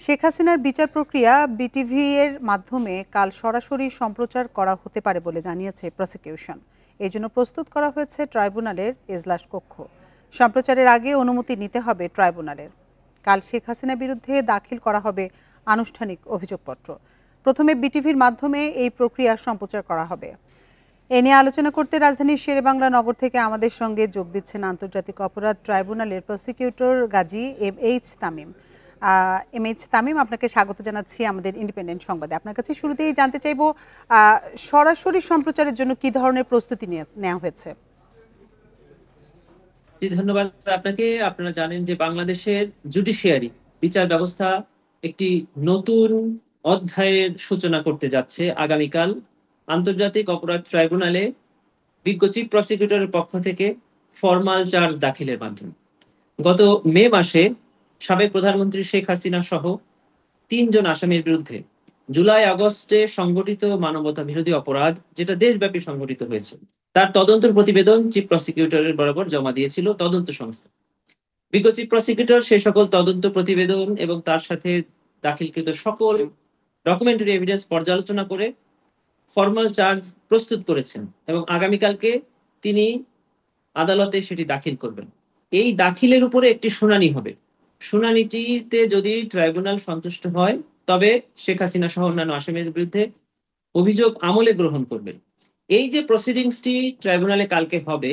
শেখ হাসিনার বিচার প্রক্রিয়া বিটিভি এর মাধ্যমে কাল সরাসরি সম্প্রচার করা হতে পারে বলে জানিয়েছে প্রসিকিউশন। এজন্য প্রস্তুত করা হয়েছে ট্রাইব্যুনালের এজলাস কক্ষ। সম্প্রচারের আগে অনুমতি নিতে হবে ট্রাইব্যুনালের। কাল শেখ হাসিনার বিরুদ্ধে দাখিল করা হবে আনুষ্ঠানিক অভিযোগপত্র। প্রথমে বিটিভির মাধ্যমে এই প্রক্রিয়া সম্প্রচার করা হবে। এ নিয়ে আলোচনা করতে রাজধানীর শেরেবাংলা নগর থেকে আমাদের সঙ্গে যোগ দিচ্ছেন আন্তর্জাতিক অপরাধ ট্রাইব্যুনালের প্রসিকিউটর গাজী এম.এইচ. তামিম। এম.এইচ. তামিম, আপনাকে স্বাগত জানাচ্ছি আমাদের ইন্ডিপেন্ডেন্ট সংবাদে। আপনার কাছে শুরুতেই জানতে চাইব, সরাসরি সম্প্রচারের জন্য কি ধরনের প্রস্তুতি নেওয়া হয়েছে? জি, ধন্যবাদ আপনাকে। আপনারা জানেন যে বাংলাদেশের জুডিশিয়ারি বিচার ব্যবস্থা একটি নতুন অধ্যায়ের সূচনা করতে যাচ্ছে আগামীকাল আন্তর্জাতিক অপরাধ ট্রাইব্যুনালে বিজ্ঞ চিফ প্রসিকিউটরের পক্ষ থেকে ফরমাল চার্জ দাখিলের মাধ্যমে গত মে মাসে সাবেক প্রধানমন্ত্রী শেখ হাসিনা সহ ৩ জন আসামির বিরুদ্ধে জুলাই আগস্টে সংগঠিত মানবতা বিরোধী অপরাধ, যেটা দেশব্যাপী সংগঠিত হয়েছে, তার তদন্ত প্রতিবেদন চিফ প্রসিকিউটরের বরাবর জমা দিয়েছিল তদন্ত সংস্থা। বিজ্ঞ চিফ প্রসিকিউটর সেই সকল তদন্ত প্রতিবেদন এবং তার সাথে দাখিলকৃত সকল ডকুমেন্টারি এভিডেন্স পর্যালোচনা করে ফরমাল চার্জ প্রস্তুত করেছেন এবং আগামীকালকে তিনি আদালতে সেটি দাখিল করবেন। এই দাখিলের উপরে একটি শুনানি হবে। শুনানিটিতে যদি ট্রাইব্যুনাল সন্তুষ্ট হয় তবে শেখ হাসিনা সহ অন্যান্য আসামিদের বিরুদ্ধে অভিযোগ আমলে গ্রহণ করবেন। এই যে প্রসিডিংসটি ট্রাইব্যুনালে কালকে হবে,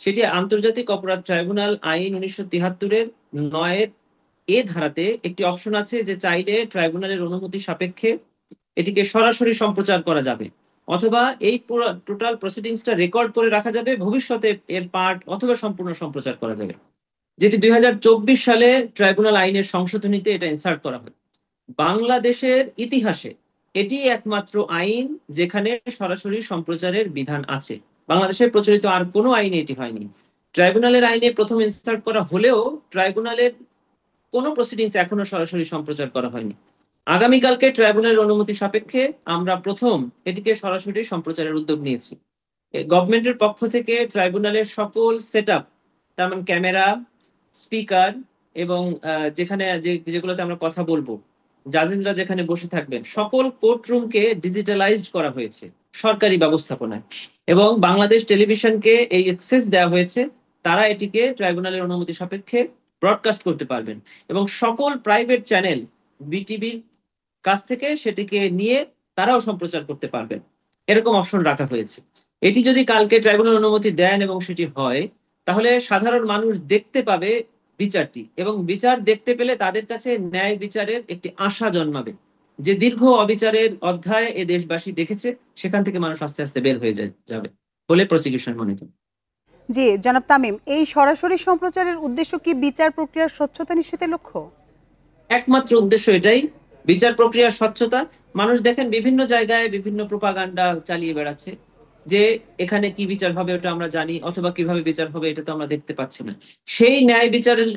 সেটি আন্তর্জাতিক অপরাধ ট্রাইব্যুনাল আইন 1973-এর 9-এ ধারাতে একটি অপশন আছে যে চাইলে ট্রাইব্যুনালের অনুমতি সাপেক্ষে এটিকে সরাসরি সম্প্রচার করা যাবে, অথবা এই পুরো টোটাল প্রসিডিংসটা রেকর্ড করে রাখা যাবে, ভবিষ্যতে এর পার্ট অথবা সম্পূর্ণ সম্প্রচার করা যাবে, যেটি 2024 সালে ট্রাইব্যুনাল আইনের সংশোধনীতে এটা ইনসার্ট করা হয়। বাংলাদেশের ইতিহাসে এটি একমাত্র আইন যেখানে সরাসরি সম্প্রচারের বিধান আছে। বাংলাদেশের প্রচলিত আর কোনো আইনে এটি হয়নি। ট্রাইব্যুনালের আইনে প্রথম ইনসার্ট করা হলেও ট্রাইব্যুনালের কোনো প্রসিডিংস এখনো সরাসরি সম্প্রচার করা হয়নি। আগামীকালকে ট্রাইব্যুনালের অনুমতি সাপেক্ষে আমরা প্রথম এটিকে সরাসরি সম্প্রচারের উদ্যোগ নিয়েছি। গভর্নমেন্টের পক্ষ থেকে ট্রাইব্যুনালের সকল সেটআপ, তার মানে ক্যামেরা, স্পিকার এবং যেখানে যেগুলোতে আমরা কথা বলবো, জাজেসরা যেখানে বসে থাকবেন, সকল কোর্টরুমকে ডিজিটালাইজড করা হয়েছে সরকারি ব্যবস্থাপনায়, এবং বাংলাদেশ টেলিভিশনকে এই অ্যাক্সেস দেওয়া হয়েছে। তারা এটিকে ট্রাইব্যুনালের অনুমতি সাপেক্ষে ব্রডকাস্ট করতে পারবেন এবং সকল প্রাইভেট চ্যানেল বিটিভির কাছ থেকে সেটিকে নিয়ে তারাও সম্প্রচার করতে পারবেন। এরকম অপশন রাখা হয়েছে। এটি যদি কালকে ট্রাইব্যুনাল অনুমতি দেন এবং সেটি হয়, তাহলে সাধারণ মানুষ দেখতে পাবে বিচারটি, এবং বিচার দেখতে পেলে তাদের কাছে ন্যায় বিচারের একটি আশা জন্মাবে, যে দীর্ঘ অবিচারের অধ্যায় এ দেশবাসী দেখেছে, সেখান থেকে মানুষ আস্তে আস্তে বের হয়ে যাবে বলে প্রসিকিউশন মনে করে। জি জনাব তামিম, এই সরাসরি সম্প্রচারের উদ্দেশ্য কি বিচার প্রক্রিয়ার স্বচ্ছতা নিশ্চিতের লক্ষ্য? একমাত্র উদ্দেশ্য এটাই, বিচার প্রক্রিয়ার স্বচ্ছতা। মানুষ দেখেন বিভিন্ন জায়গায় বিভিন্ন প্রোপাগান্ডা চালিয়ে বেড়াচ্ছে যে এখানে কি বিচার হবে ওটা আমরা জানি, অথবা কিভাবে বিচার হবে এটা তো আমরা দেখতে পাচ্ছি না। সেই ন্যায় বিচারের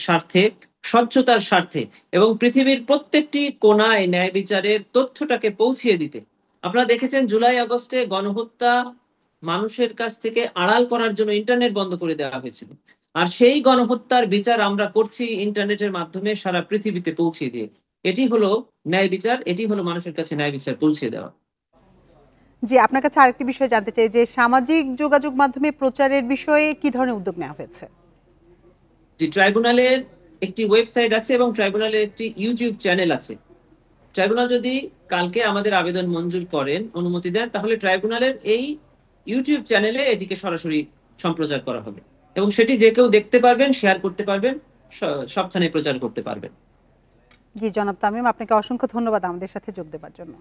স্বার্থে, স্বচ্ছতার স্বার্থে এবং পৃথিবীর প্রত্যেকটি কোণায় ন্যায় বিচারের তথ্যটাকে পৌঁছিয়ে দিতে, আপনারা দেখেছেন জুলাই আগস্টে গণহত্যা মানুষের কাছ থেকে আড়াল করার জন্য ইন্টারনেট বন্ধ করে দেওয়া হয়েছিল, আর সেই গণহত্যার বিচার আমরা করছি ইন্টারনেটের মাধ্যমে সারা পৃথিবীতে পৌঁছে দিয়ে। এটি হলো ন্যায় বিচার, এটি হলো মানুষের কাছে ন্যায় বিচার পৌঁছে দেওয়া। জি, আপনার কাছে আরেকটি বিষয় জানতে চাই যে সামাজিক যোগাযোগ মাধ্যমে প্রচারের বিষয়ে কি ধরনের উদ্যোগ নেওয়া হয়েছে? জি, ট্রাইব্যুনালের একটি ওয়েবসাইট আছে এবং ট্রাইব্যুনালের একটি ইউটিউব চ্যানেল আছে। ট্রাইব্যুনাল যদি কালকে আমাদের আবেদন মঞ্জুর করেন, অনুমতি দেন, তাহলে ট্রাইব্যুনালের এই ইউটিউব চ্যানেলে এটিকে সরাসরি সম্প্রচার করা হবে এবং সেটি যে কেউ দেখতে পারবেন, শেয়ার করতে পারবেন, সবখানে প্রচার করতে পারবেন। জি জনাব তামিম, আপনাকে অসংখ্য ধন্যবাদ আমাদের সাথে যোগ দেওয়ার জন্য।